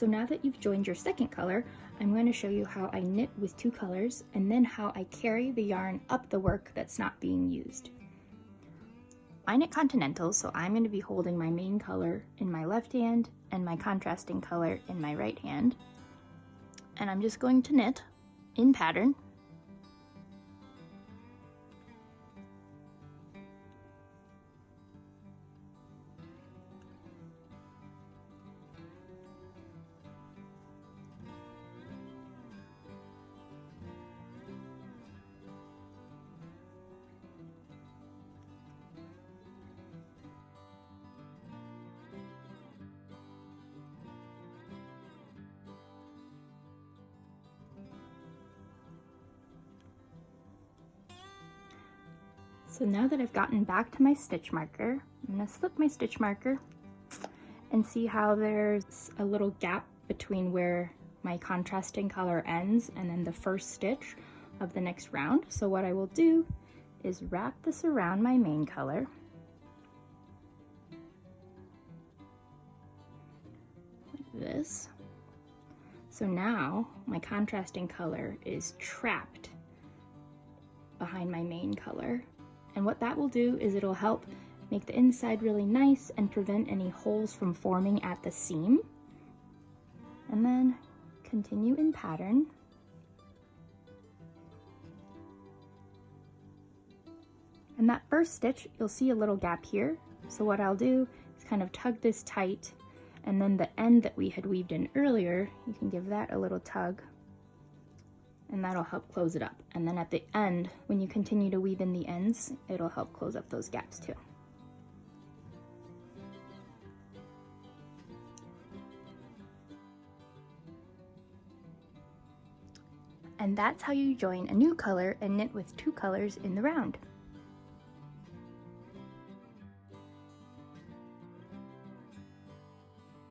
So now that you've joined your second color, I'm going to show you how I knit with two colors and then how I carry the yarn up the work that's not being used. I knit continentals, so I'm going to be holding my main color in my left hand and my contrasting color in my right hand. And I'm just going to knit in pattern. So now that I've gotten back to my stitch marker, I'm going to slip my stitch marker and see how there's a little gap between where my contrasting color ends and then the first stitch of the next round. So what I will do is wrap this around my main color. Like this. So now my contrasting color is trapped behind my main color. And what that will do is it'll help make the inside really nice and prevent any holes from forming at the seam. And then continue in pattern. And that first stitch, you'll see a little gap here. So what I'll do is kind of tug this tight, and then the end that we had weaved in earlier, you can give that a little tug, and that'll help close it up. And then at the end, when you continue to weave in the ends, it'll help close up those gaps too. And that's how you join a new color and knit with two colors in the round.